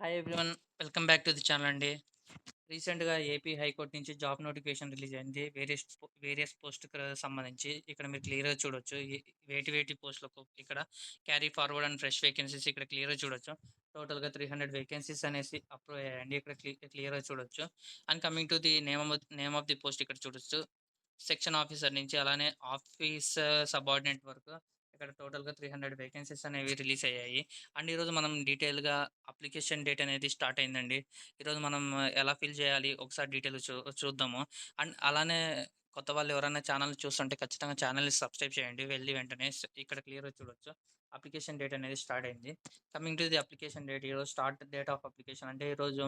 Hi everyone. Welcome back to the channel అండి. రీసెంట్‌గా AP high court నుంచి జాబ్ నోటిఫికేషన్ రిలీజ్ అయింది. వేరియస్ పోస్ట్‌కి సంబంధించి ఇక్కడ మీరు క్లియర్‌గా చూడొచ్చు. వేటి పోస్ట్‌లకు ఇక్కడ carry forward and fresh vacancies ఇక్కడ క్లియర్‌గా చూడొచ్చు. టోటల్‌గా 300 వేకెన్సీస్ అనేసి అప్రూవ్ అయ్యాయండి. ఇక్కడ క్లియర్‌గా చూడొచ్చు. And coming to the name of the post ఇక్కడ చూడొచ్చు. సెక్షన్ ఆఫీసర్ నుంచి అలానే ఆఫీస్ సబార్డినేట్ వరకు ఇక్కడ టోటల్‌గా 300 వేకెన్సీస్ అనేవి రిలీజ్ అయ్యాయి. అండ్ ఈరోజు మనం డీటెయిల్‌గా అప్లికేషన్ డేట్ అనేది స్టార్ట్ అయిందండి. ఈరోజు మనం ఎలా ఫిల్ చేయాలి ఒకసారి డీటెయిల్‌గా చూద్దాము. అండ్ అలానే కొత్త వాళ్ళు ఎవరైనా ఛానల్ చూస్తుంటే ఖచ్చితంగా ఛానల్‌ని సబ్స్క్రైబ్ చేయండి. వెళ్లి వెంటనే ఇక్కడ క్లియర్‌గా చూడొచ్చు. అప్లికేషన్ డేట్ అనేది స్టార్ట్ అయింది. Coming to the application date, ఈరోజు స్టార్ట్ డేట్ ఆఫ్ అప్లికేషన్ అంటే ఈరోజు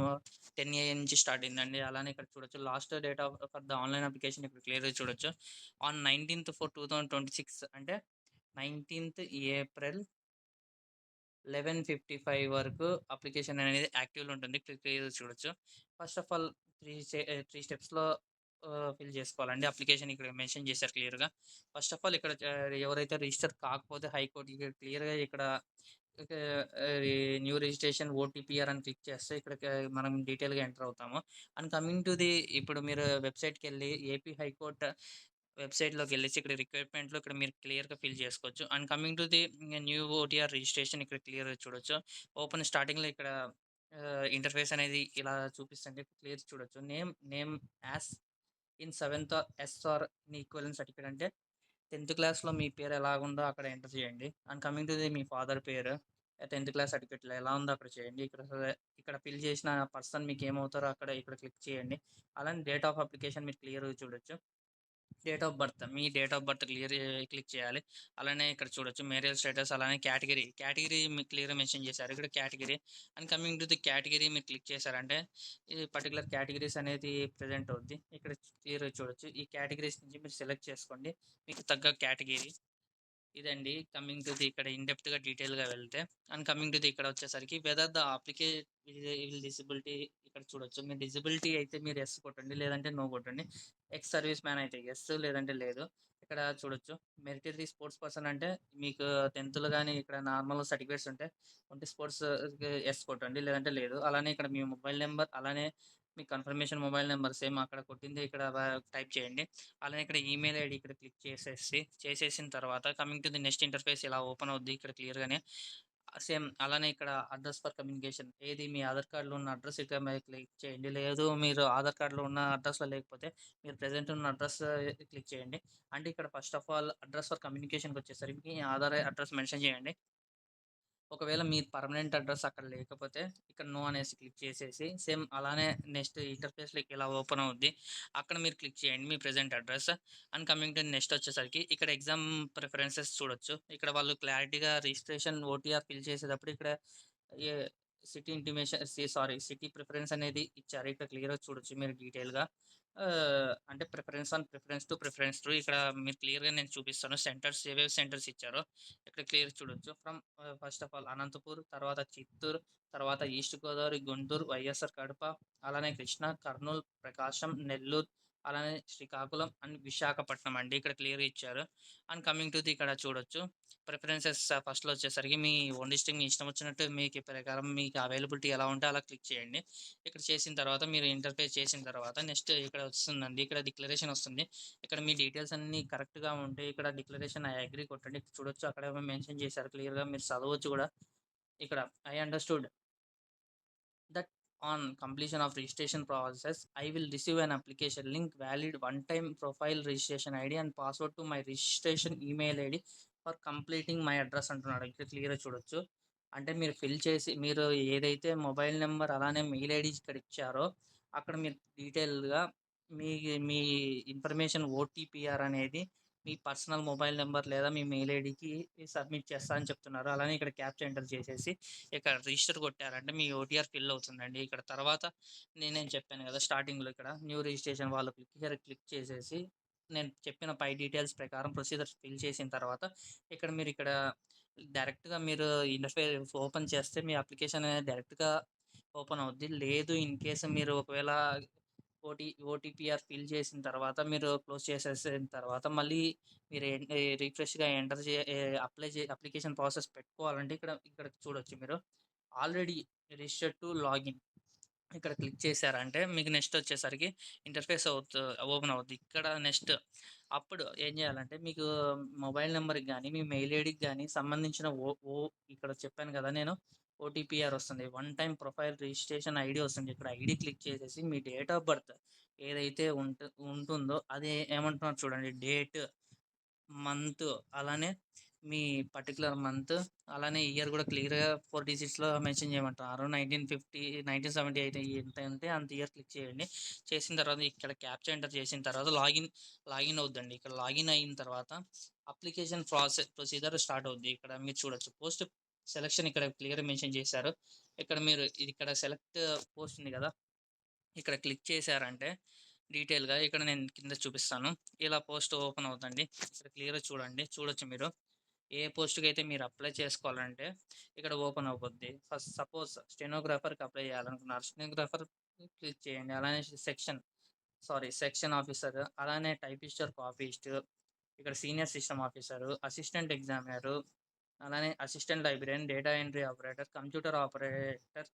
10 AM నుంచి స్టార్ట్ అయిందండి. అలానే ఇక్కడ చూడొచ్చు last date for the online application ఇక్కడ క్లియర్‌గా చూడొచ్చు. ఆన్ 19/4/2026 అంటే 19థ్ ఏప్రిల్ 11:55 వరకు అప్లికేషన్ అనేది యాక్టివ్‌లో ఉంటుంది. క్లియర్‌గా చూడొచ్చు. ఫస్ట్ ఆఫ్ ఆల్ 3 స్టెప్స్‌లో ఫిల్ చేసుకోవాలండి. అప్లికేషన్ ఇక్కడ మెన్షన్ చేశారు క్లియర్‌గా. ఫస్ట్ ఆఫ్ ఆల్ ఇక్కడ ఎవరైతే రిజిస్టర్ కాకపోతే హైకోర్ట్ ఇక్కడ క్లియర్‌గా ఇక్కడ ఇక ఈ న్యూ రిజిస్ట్రేషన్ ఓటీపీఆర్ అని క్లిక్ చేస్తే ఇక్కడికి మనం డీటెయిల్‌గా ఎంటర్ అవుతాము. అండ్ కమింగ్ టు ది ఇప్పుడు మీరు వెబ్‌సైట్‌కెళ్ళి ఏపీ హైకోర్ట్ వెబ్‌సైట్‌లోకెళ్ళేసి ఇక్కడ రిక్వైర్మెంట్‌లో ఇక్కడ మీరు క్లియర్‌గా ఫిల్ చేసుకోవచ్చు. And coming to the new OTR registration ఇక్కడ క్లియర్‌గా చూడొచ్చు. ఓపెన్ స్టార్టింగ్‌లో ఇక్కడ ఇంటర్ఫేస్ అనేది ఇలా చూపిస్తుంది. క్లియర్ చూడొచ్చు. Name as in seventh S R in equivalent certificate అంటే 10థ్ క్లాస్‌లో మీ పేరు ఎలాగుందో అక్కడ ఎంటర్ చేయండి. అండ్ కమింగ్ టు ది మీ ఫాదర్ పేరు 10థ్ క్లాస్ సర్టిఫికేట్‌లో ఎలా ఉందో అక్కడ చేయండి. ఇక్కడ ఫిల్ చేసిన పర్సన్ మీకు ఏమవుతారో అక్కడ ఇక్కడ క్లిక్ చేయండి. అలానే డేట్ ఆఫ్ అప్లికేషన్ మీరు క్లియర్‌గా చూడొచ్చు. మీ డేట్ ఆఫ్ బర్త్ క్లిక్ చేయాలి. అలానే ఇక్కడ చూడొచ్చు మేరియల్ స్టేటస్ అలానే కేటగిరీ మీకు క్లియర్‌గా మెన్షన్ చేశారు. ఇక్కడ category and coming to the category మీరు క్లిక్ చేశారంటే ఈ పర్టిక్యులర్ కేటగిరీస్ అనేది ప్రెజెంట్ అవుద్ది. ఇక్కడ క్లియర్‌గా చూడొచ్చు. ఈ కేటగిరీస్ నుంచి మీరు సెలెక్ట్ చేసుకోండి. మీకు తగ్గ కేటగిరీ. ఇదండి కమింగ్ టు ది ఇక్కడ ఇన్ డెప్త్‌గా డీటెయిల్‌గా వెళ్తే అండ్ కమింగ్ టు ది ఇక్కడ వచ్చేసరికి వెదర్ ద డిసబిలిటీ ఇక్కడ చూడొచ్చు. మీ డిసబిలిటీ అయితే మీరు యెస్ కొట్టండి. లేదంటే నో కొట్టండి. ఎక్స్ సర్వీస్ మ్యాన్ అయితే యెస్ లేదంటే లేదు. ఇక్కడ చూడొచ్చు. మెరిటరీ స్పోర్ట్స్ పర్సన్ అంటే మీకు 10థ్‌లో గాని ఇక్కడ నార్మల్ సర్టిఫికేట్స్ ఉంటే స్పోర్ట్స్‌కి యెస్ కొట్టండి. లేదంటే లేదు. అలానే ఇక్కడ మీ మొబైల్ నంబర్ అలానే మీ కన్ఫర్మేషన్ మొబైల్ నంబర్ సేమ్ అక్కడ కొట్టింది ఇక్కడ టైప్ చేయండి. అలానే ఇక్కడ ఈమెయిల్ ఐడీ ఇక్కడ క్లిక్ చేసేసిన తర్వాత coming to the next interface ఇలా ఓపెన్ అవుద్ది ఇక్కడ క్లియర్‌గానే. సేమ్ అలానే ఇక్కడ అడ్రెస్ ఫర్ కమ్యూనికేషన్ ఏది మీ ఆధార్ కార్డ్‌లో ఉన్న అడ్రెస్ ఇక్కడ మీద క్లిక్ చేయండి. లేదు మీరు ఆధార్ కార్డ్‌లో ఉన్న అడ్రెస్‌లో లేకపోతే మీరు ప్రెజెంట్ ఉన్న అడ్రెస్ క్లిక్ చేయండి. అంటే ఇక్కడ first of all address for కమ్యూనికేషన్‌కొచ్చేసరికి మీ ఆధార్ అడ్రెస్ మెన్షన్ చేయండి. ఒకవేళ మీ పర్మనెంట్ అడ్రస్ అక్కడ లేకపోతే ఇక్కడ నో అనేసి క్లిక్ చేసేసి సేమ్ అలానే నెక్స్ట్ ఇంటర్ఫేస్‌లోకి ఇలా ఓపెన్ అవుద్ది. అక్కడ మీరు క్లిక్ చేయండి మీ present address. And coming to next వచ్చేసరికి ఇక్కడ ఎగ్జామ్ ప్రిఫరెన్సెస్ చూడొచ్చు. ఇక్కడ వాళ్ళు క్లారిటీగా రిజిస్ట్రేషన్ ఓటీఆర్ ఫిల్ చేసేటప్పుడు ఇక్కడ ఏ సిటీ ప్రిఫరెన్స్ అనేది ఇచ్చారు. ఇక్కడ క్లియర్‌గా చూడొచ్చు మీరు డీటెయిల్‌గా. అంటే ప్రిఫరెన్స్ 1, ప్రిఫరెన్స్ 2 ఇక్కడ మీరు క్లియర్‌గా నేను చూపిస్తాను. ఏవేవి సెంటర్స్ ఇచ్చారో ఇక్కడ క్లియర్ చూడొచ్చు. ఫస్ట్ ఆఫ్ ఆల్ అనంతపూర్, తర్వాత చిత్తూరు, తర్వాత ఈస్ట్ గోదావరి, గుంటూరు, వైఎస్ఆర్ కడప, అలానే కృష్ణా, కర్నూలు, ప్రకాశం, నెల్లూరు, అలానే శ్రీకాకుళం అండ్ విశాఖపట్నం అండి. ఇక్కడ క్లియర్‌గా ఇచ్చారు. అండ్ కమింగ్ టు ది ఇక్కడ చూడొచ్చు. ప్రిఫరెన్సెస్ ఫస్ట్‌లో వచ్చేసరికి మీ ఓన్ డిస్ట్రిక్ట్ మీ ఇష్టం వచ్చినట్టు మీకు ఈ ప్రకారం మీకు అవైలబిలిటీ ఎలా ఉంటే అలా క్లిక్ చేయండి. ఇక్కడ చేసిన తర్వాత మీరు ఇంటర్ఫేస్ చేసిన తర్వాత నెక్స్ట్ ఇక్కడ వస్తుందండి. ఇక్కడ డిక్లరేషన్ వస్తుంది. ఇక్కడ మీ డీటెయిల్స్ అన్నీ కరెక్ట్‌గా ఉంటే ఇక్కడ డిక్లరేషన్ ఐ అగ్రీ కొట్టండి. చూడొచ్చు అక్కడ మెన్షన్ చేశారు క్లియర్‌గా మీరు చదవచ్చు కూడా. ఇక్కడ I understood that on completion of registration process, I will receive an application link, valid one-time profile registration ID and password to my registration email ID for completing my address అంటున్నాడు. ఇక్కడ క్లియర్‌గా చూడొచ్చు. అంటే మీరు ఫిల్ చేసి మీరు ఏదైతే mobile number అలానే మెయిల్ ఐడీ ఇక్కడ ఇచ్చారో అక్కడ మీరు డీటెయిల్‌గా మీ మీ ఇన్ఫర్మేషన్ ఓటీపీఆర్ అనేది మీ పర్సనల్ మొబైల్ నంబర్ లేదా మీ మెయిల్ ఐడీకి సబ్మిట్ చేస్తా అని చెప్తున్నారు. అలానే ఇక్కడ క్యాప్చా ఎంటర్ చేసేసి ఇక్కడ రిజిస్టర్ కొట్టారంటే మీ ఓటీఆర్ ఫిల్ అవుతుందండి. ఇక్కడ తర్వాత నేనేం చెప్పాను కదా స్టార్టింగ్‌లో ఇక్కడ న్యూ రిజిస్ట్రేషన్ వాళ్ళు క్లిక్ చేసేసి నేను చెప్పిన పై డీటెయిల్స్ ప్రకారం ప్రొసీజర్స్ ఫిల్ చేసిన తర్వాత ఇక్కడ డైరెక్ట్‌గా మీరు ఇంటర్ఫేస్ ఓపెన్ చేస్తే మీ అప్లికేషన్ అనేది డైరెక్ట్‌గా ఓపెన్ అవుద్ది. లేదు ఇన్ కేస్ మీరు ఒకవేళ ఓటీపీఆర్ ఫిల్ చేసిన తర్వాత మీరు క్లోజ్ చేసేసిన తర్వాత మళ్ళీ మీరు రిఫ్రెష్‌గా ఎంటర్ చే ఎ అప్లై చే అప్లికేషన్ ప్రాసెస్ పెట్టుకోవాలంటే ఇక్కడ ఇక్కడ చూడొచ్చు మీరు. ఆల్రెడీ రిజిస్టర్డ్ టు లాగిన్ ఇక్కడ క్లిక్ చేశారంటే మీకు నెక్స్ట్ వచ్చేసరికి ఇంటర్ఫేస్ ఓపెన్ అవుద్ది. ఇక్కడ నెక్స్ట్ అప్పుడు ఏం చేయాలంటే మీకు మొబైల్ నెంబర్‌కి గానీ, మీ మెయిల్ ఐడీకి గానీ సంబంధించిన ఓ ఓ ఇక్కడ చెప్పాను కదా నేను ఓటీపీఆర్ వస్తుంది. One time profile registration ID వస్తుంది. ఇక్కడ ఐడీ క్లిక్ చేసేసి మీ డేట్ ఆఫ్ బర్త్ ఏదైతే ఉంటుందో అది ఏమంటున్నారు చూడండి. డేట్, మంత్ అలానే మీ పర్టిక్యులర్ మంత్, అలానే ఇయర్ కూడా క్లియర్‌గా 4 డిజిట్స్‌లో మెన్షన్ చేయమంటున్నారు. 1950, 1978 ఎంత ఉంటే అంత ఇయర్ క్లిక్ చేయండి. చేసిన తర్వాత ఇక్కడ క్యాప్చా ఎంటర్ చేసిన తర్వాత లాగిన్ అవుద్దండి. ఇక్కడ లాగిన్ అయిన తర్వాత అప్లికేషన్ ప్రొసీజర్ స్టార్ట్ అవుద్ది. ఇక్కడ మీరు చూడొచ్చు. పోస్ట్ సెలక్షన్ ఇక్కడ క్లియర్‌గా మెన్షన్ చేశారు. ఇక్కడ మీరు ఇక్కడ సెలెక్ట్ పోస్ట్ ఉంది కదా! ఇక్కడ క్లిక్ చేశారంటే డీటెయిల్‌గా ఇక్కడ నేను కింద చూపిస్తాను. ఇలా పోస్ట్ ఓపెన్ అవుద్దండి. ఇక్కడ క్లియర్‌గా చూడండి. చూడొచ్చు మీరు. ఏ పోస్ట్‌కైతే మీరు అప్లై చేసుకోవాలంటే ఇక్కడ ఓపెన్ అవుద్ది. ఫస్ట్ సపోజ్ స్టెనోగ్రాఫర్‌కి అప్లై చేయాలనుకున్నారు. స్టెనోగ్రాఫర్ క్లిక్ చేయండి. అలానే సెక్షన్ ఆఫీసర్, అలానే టైపిస్ట్ ఆర్ కాపీస్ట్, ఇక్కడ senior system officer, assistant examiner, అలానే assistant librarian, data entry operator, computer operator,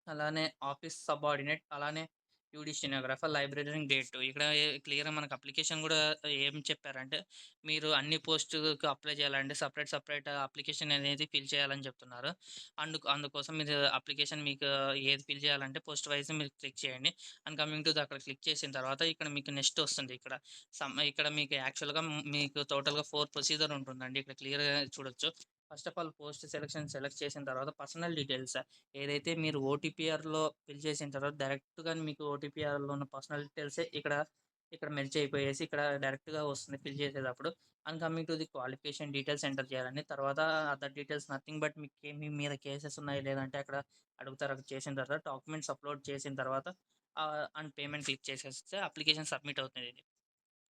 అలానే ఆఫీస్ సబార్డినేట్, అలానే యూడీ స్టెనోగ్రాఫర్, లైబ్రరీన్ డేట్. ఇక్కడ క్లియర్‌గా మనకు అప్లికేషన్ గూడా ఏం చెప్పారంటే, మీరు అన్ని పోస్టులకు అప్లై చేయాలంటే సెపరేట్ అప్లికేషన్ అనేది ఫిల్ చేయాలని చెప్తున్నారు. అందుకోసం మీరు అప్లికేషన్ మీకు ఏది ఫిల్ చేయాలంటే పోస్ట్ వైస్ మీరు క్లిక్ చేయండి. అండ్ కమింగ్ టు అక్కడ క్లిక్ చేసిన తర్వాత ఇక్కడ మీకు నెక్స్ట్ వస్తుంది. ఇక్కడ మీకు యాక్చువల్‌గా మీకు టోటల్‌గా 4 ప్రొసీజర్ ఉంటుందండి. ఇక్కడ క్లియర్‌గా చూడొచ్చు. First of all post select చేసిన తర్వాత పర్సనల్ డీటెయిల్స్ ఏదైతే మీరు ఓటీపీఆర్‌లో ఫిల్ చేసిన తర్వాత డైరెక్ట్‌గా మీకు ఓటీపీఆర్‌లో ఉన్న పర్సనల్ డీటెయిల్సే ఇక్కడ మెర్జ్ అయిపోయేసి ఇక్కడ డైరెక్ట్‌గా వస్తుంది ఫిల్ చేసేటప్పుడు. And coming to the qualification details enter చేయాలండి. తర్వాత అదర్ డీటెయిల్స్ నథింగ్ బట్ మీ మీద కేసెస్ ఉన్నాయి లేదంటే అక్కడ అడుగుతారు. అది చేసిన తర్వాత డాక్యుమెంట్స్ అప్లోడ్ చేసిన తర్వాత అండ్ పేమెంట్ క్లిక్ చేసేస్తే అప్లికేషన్ సబ్మిట్ అవుతుంది.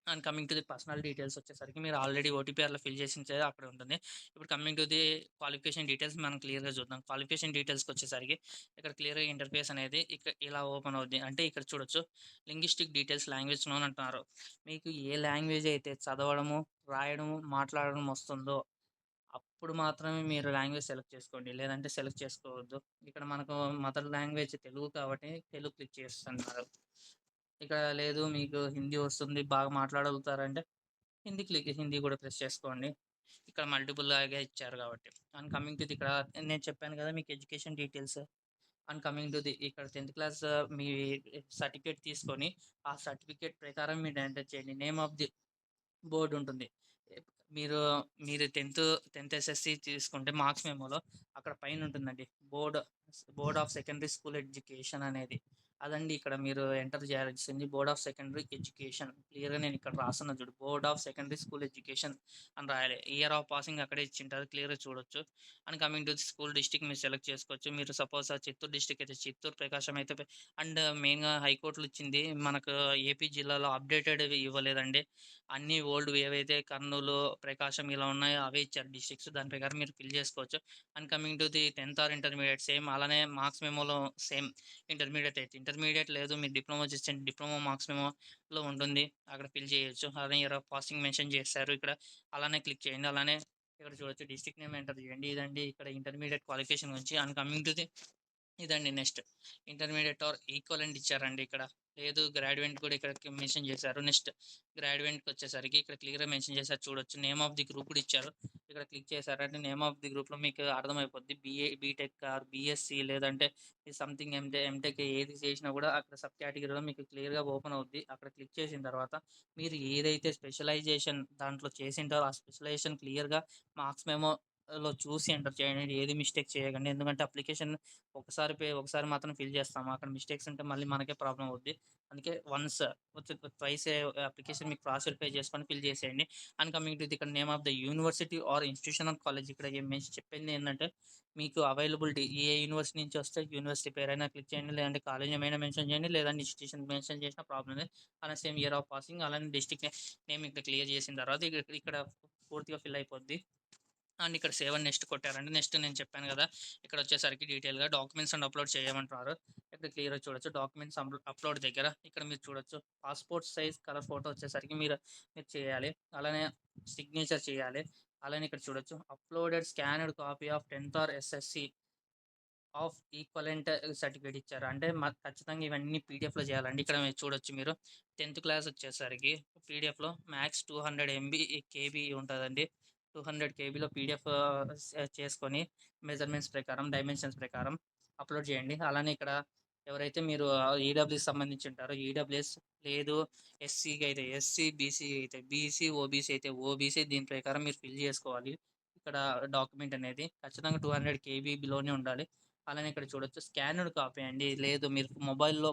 And coming to the personal details వచ్చేసరికి మీరు ఆల్రెడీ ఓటీపీఆర్‌లో ఫిల్ చేసిందే అక్కడ ఉంటుంది. ఇప్పుడు coming to the qualification details మనం క్లియర్‌గా చూద్దాం. క్వాలిఫికేషన్ డీటెయిల్స్‌కొచ్చేసరికి ఇక్కడ క్లియర్‌గా ఇంటర్ఫేస్ అనేది ఇలా ఓపెన్ అవుద్ది. అంటే ఇక్కడ చూడొచ్చు. లింగ్విస్టిక్ డీటెయిల్స్ లాంగ్వేజ్ నోన్ అంటున్నారు. మీకు ఏ లాంగ్వేజ్ అయితే చదవడము, రాయడము, మాట్లాడడం వస్తుందో అప్పుడు మాత్రమే మీరు లాంగ్వేజ్ సెలెక్ట్ చేసుకోండి. లేదంటే సెలెక్ట్ చేసుకోవద్దు. ఇక్కడ మనకు మదర్ లాంగ్వేజ్ తెలుగు కాబట్టి తెలుగు క్లిక్ చేస్తున్నారు. ఇక్కడ లేదు మీకు హిందీ వస్తుంది, బాగా మాట్లాడగలుగుతారంటే హిందీ కూడా ప్రెస్ చేసుకోండి. ఇక్కడ మల్టిపుల్ లాగా ఇచ్చారు కాబట్టి. అండ్ కమింగ్ టు ది ఇక్కడ నేను చెప్పాను కదా మీకు education details. And coming to the ఇక్కడ 10థ్ క్లాస్ మీ సర్టిఫికేట్ తీసుకొని, ఆ సర్టిఫికేట్ ప్రకారం మీరు ఎంటర్ చేయండి. నేమ్ ఆఫ్ ది బోర్డ్ ఉంటుంది. ఎప్ మీరు మీరు 10థ్ ఎస్ఎస్‌సి తీసుకుంటే మార్క్స్ మెమోలో అక్కడ పైన ఉంటుందండి. Board board of secondary school education అనేది. అదండి ఇక్కడ మీరు ఎంటర్ చేయాల్సింది. Board of secondary education. క్లియర్‌గా నేను ఇక్కడ రాస్తున్నా చూడు. Board of secondary school education అని రాయాలి. ఇయర్ ఆఫ్ పాసింగ్ అక్కడే ఇచ్చింటారు. క్లియర్‌గా చూడొచ్చు. And coming to the school district మీరు సెలెక్ట్ చేసుకోవచ్చు. మీరు సపోజ్ చిత్తూరు డిస్ట్రిక్ట్ అయితే చిత్తూరు, ప్రకాశం అయితే అండ్ మెయిన్‌గా హైకోర్ట్‌లో ఇచ్చింది మనకు ఏపీ జిల్లాలో అప్డేటెడ్‌వి ఇవ్వలేదండి. అన్నీ ఓల్డ్‌వి ఏవైతే కర్నూలు, ప్రకాశం ఇలా ఉన్నాయో అవే ఇచ్చారు డిస్ట్రిక్ట్స్. దాని ప్రకారం మీరు ఫిల్ చేసుకోవచ్చు. అండ్ కమింగ్ టు ది 10థ్ ఆర్ ఇంటర్మీడియేట్ సేమ్ అలానే మార్క్స్ మెమోలో సేమ్ ఇంటర్మీడియేట్ లేదు మీరు డిప్లొమా చేస్తే డిప్లొమా మార్క్స్ మెమోలో ఉంటుంది. అక్కడ ఫిల్ చేయొచ్చు. అలానే ఇయర్ ఆఫ్ పాసింగ్ మెన్షన్ చేశారు ఇక్కడ. అలానే క్లిక్ చేయండి. అలానే ఇక్కడ చూడొచ్చు డిస్ట్రిక్ట్ నేమ్ ఎంటర్ చేయండి. ఇదండి ఇక్కడ ఇంటర్మీడియేట్ క్వాలిఫికేషన్ గురించి. అండ్ కమింగ్ టు ది ఇదండి నెక్స్ట్ ఇంటర్మీడియేట్ ఆర్ ఈక్వలెంట్ ఇచ్చారండి ఇక్కడ. లేదు గ్రాడ్యుయేట్ కూడా ఇక్కడ మెన్షన్ చేశారు. నెక్స్ట్ గ్రాడ్యుయేట్‌కి వచ్చేసరికి ఇక్కడ క్లియర్‌గా మెన్షన్ చేశారు చూడొచ్చు. నేమ్ ఆఫ్ ది గ్రూప్ కూడా ఇచ్చారు. ఇక్కడ క్లిక్ చేశారంటే నేమ్ ఆఫ్ ది గ్రూప్‌లో మీకు అర్థమైపోద్ది. బీటెక్ ఆర్ బీఎస్సీ లేదంటే సంథింగ్ ఎంటెక్ ఏది చేసినా కూడా అక్కడ సబ్ కేటగిరీలో మీకు క్లియర్‌గా ఓపెన్ అవుద్ది. అక్కడ క్లిక్ చేసిన తర్వాత మీరు ఏదైతే స్పెషలైజేషన్ దాంట్లో చేసింటారో ఆ స్పెషలైజేషన్ క్లియర్‌గా మార్క్స్ మెమోలో చూసి ఎంటర్ చేయండి. ఏది మిస్టేక్ చేయకండి. ఎందుకంటే అప్లికేషన్ ఒకసారి మాత్రం ఫిల్ చేస్తాము. అక్కడ మిస్టేక్స్ ఉంటే మళ్ళీ మనకే ప్రాబ్లమ్ అవుద్ది. అందుకే ట్వైసే అప్లికేషన్ మీకు క్రాస్ వెరిఫై చేసుకొని ఫిల్ చేసేయండి. అండ్ కమింగ్ టు ది ఇక్కడ name of the university or institution of college ఇక్కడ చెప్పింది ఏందంటే మీకు అవైలబిలిటీ ఏ యూనివర్సిటీ నుంచి వస్తే యూనివర్సిటీ పేరైనా క్లిక్ చేయండి. లేదంటే కాలేజ్ ఏమైనా మెన్షన్ చేయండి. లేదంటే ఇన్‌స్టిట్యూషన్ మెన్షన్ చేసినా ప్రాబ్లమ్ లేదు. అలానే సేమ్ ఇయర్ ఆఫ్ పాసింగ్ అలానే డిస్ట్రిక్ట్ నేమ్ ఇక్కడ క్లియర్ చేసిన తర్వాత ఇక్కడ పూర్తిగా ఫిల్ అయిపోద్ది. అండ్ ఇక్కడ సేవ్ అండ్ నెక్స్ట్ కొట్టారండి. నెక్స్ట్ నేను చెప్పాను కదా! ఇక్కడ వచ్చేసరికి డీటెయిల్‌గా డాక్యుమెంట్స్ అండ్ అప్లోడ్ చేయమంటున్నారు. ఇక్కడ క్లియర్‌గా చూడొచ్చు. డాక్యుమెంట్స్ అప్లోడ్ దగ్గర ఇక్కడ మీరు చూడొచ్చు. పాస్‌పోర్ట్ సైజ్ కలర్ ఫోటో వచ్చేసరికి మీరు చేయాలి. అలానే సిగ్నేచర్ చేయాలి. అలానే ఇక్కడ చూడొచ్చు. అప్‌లోడెడ్ స్కాన్డ్ కాపీ ఆఫ్ 10థ్ or SSC of equivalent certificate ఇచ్చారు. అంటే ఖచ్చితంగా ఇవన్నీ పీడిఎఫ్‌లో చేయాలండి. ఇక్కడ మీరు చూడొచ్చు మీరు 10థ్ క్లాస్ వచ్చేసరికి పీడిఎఫ్‌లో మ్యాక్స్ 200 కేబీ ఉంటదండి. 200 కేబీలో పీడిఎఫ్ చేసుకొని మెజర్‌మెంట్స్ ప్రకారం, డైమెన్షన్స్ ప్రకారం అప్‌లోడ్ చేయండి. అలానే ఇక్కడ ఎవరైతే మీరు ఈడబ్ల్యూఎస్‌కి సంబంధించి ఉంటారో ఈడబ్ల్యూఎస్, లేదు ఎస్సీకి అయితే ఎస్సీ, బీసీ అయితే బీసీ, ఓబీసీ అయితే ఓబీసీ దీని ప్రకారం మీరు ఫిల్ చేసుకోవాలి. ఇక్కడ డాక్యుమెంట్ అనేది ఖచ్చితంగా 200 కేబీ బిలోనే ఉండాలి. అలానే ఇక్కడ చూడొచ్చు స్కానర్డ్ కాపీ అండి. లేదు మీరు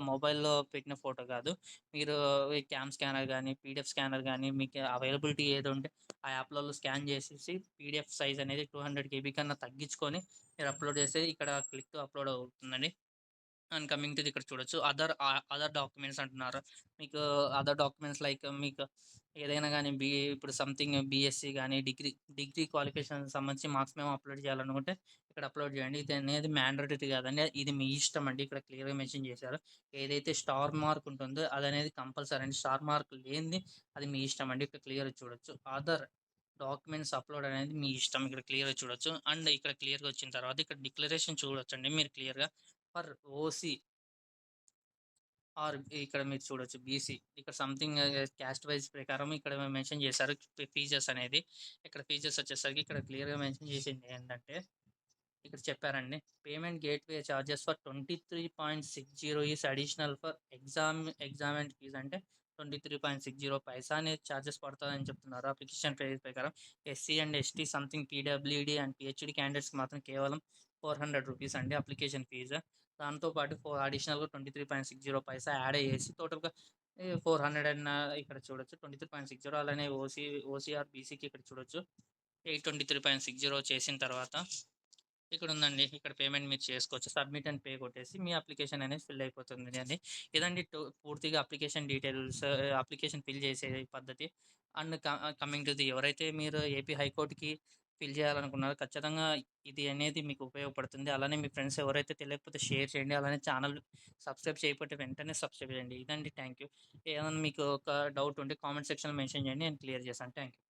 మొబైల్‌లో పెట్టిన ఫోటో కాదు. మీరు ఈ క్యామ్ స్కానర్ గానీ, పీడీఎఫ్ స్కానర్ గానీ మీకు అవైలబిలిటీ ఏది ఉంటే ఆ యాప్‌లలో స్కాన్ చేసేసి పీడీఎఫ్ సైజ్ అనేది 200 కేబీ కన్నా తగ్గించుకొని మీరు అప్‌లోడ్ చేస్తే ఇక్కడ క్లిక్ టు అప్‌లోడ్ అవుతుందండి. అండ్ కమింగ్ టు ఇక్కడ చూడొచ్చు. అదర్ డాక్యుమెంట్స్ అంటున్నారు. మీకు అదర్ డాక్యుమెంట్స్ లైక్ మీకు ఏదైనా గానీ ఇప్పుడు సంథింగ్ బీఎస్సీ గానీ, డిగ్రీ క్వాలిఫికేషన్‌కి సంబంధించి మార్క్స్ మేము అప్‌లోడ్ చేయాలనుకుంటే ఇక్కడ అప్‌లోడ్ చేయండి. ఇది అనేది మ్యాండేటరీ కాదండి. ఇది మీ ఇష్టం అండి. ఇక్కడ క్లియర్‌గా మెన్షన్ చేశారు. ఏదైతే స్టార్ మార్క్ ఉంటుందో అదనేది కంపల్సరీ అండి. స్టార్ మార్క్ లేనిది అది మీ ఇష్టం అండి. ఇక్కడ క్లియర్‌గా చూడొచ్చు. అదర్ డాక్యుమెంట్స్ అప్‌లోడ్ అనేది మీ ఇష్టం. ఇక్కడ క్లియర్‌గా చూడొచ్చు. అండ్ ఇక్కడ క్లియర్‌గా వచ్చిన తర్వాత ఇక్కడ డిక్లరేషన్ చూడొచ్చండి మీరు క్లియర్‌గా. ఫర్ ఓసీ ఆర్ ఇక్కడ మీరు చూడొచ్చు బీసీ. ఇక్కడ సంథింగ్ క్యాస్ట్ వైస్ ప్రకారం ఇక్కడ మెన్షన్ చేశారు ఫీచర్స్ అనేది. ఇక్కడ ఫీచర్స్ వచ్చేసరికి ఇక్కడ క్లియర్‌గా మెన్షన్ చేసింది ఏంటంటే ఇక్కడ చెప్పారండి. Payment gateway charges for 23.60 is additional for examination fees అంటే 23.60 పైసా అనేది చార్జెస్ పడతదని చెప్తున్నారు. అప్లికేషన్ ఫీస్ ప్రకారం SC and ST something PWD and PhD క్యాండిడేట్స్‌కి మాత్రం కేవలం రూ. 400 అండి అప్లికేషన్ ఫీజు. దాంతో పాటు అడిషనల్‌గా 23.60 పైసా యాడ్ అయ్యేసి టోటల్‌గా 400 ఇక్కడ చూడొచ్చు. 23.60 అలానే ఓసీఆర్, బీసీకి ఇక్కడ చూడొచ్చు. 823.60 చేసిన తర్వాత ఇక్కడ ఉందండి. ఇక్కడ పేమెంట్ మీరు చేసుకోవచ్చు. సబ్మిట్ అండ్ పే కొట్టేసి మీ అప్లికేషన్ అనేది ఫిల్ అయిపోతుంది అండి. ఇదండి పూర్తిగా అప్లికేషన్ డీటెయిల్స్, అప్లికేషన్ ఫిల్ చేసే పద్ధతి. అండ్ కమింగ్ టు ఎవరైతే మీరు ఏపీ హైకోర్ట్‌కి ఫిల్ చేయాలనుకున్నారో ఖచ్చితంగా ఇది అనేది మీకు ఉపయోగపడుతుంది. అలానే మీ ఫ్రెండ్స్ ఎవరైతే తెలియకపోతే షేర్ చేయండి. అలానే ఛానల్ సబ్స్క్రైబ్ చేయకపోతే వెంటనే సబ్స్క్రైబ్ చేయండి. ఇదండి. Thank you. ఏదైనా మీకు ఒక డౌట్ ఉంటే కామెంట్ సెక్షన్‌లో మెన్షన్ చేయండి. నేను క్లియర్ చేస్తాను. Thank you.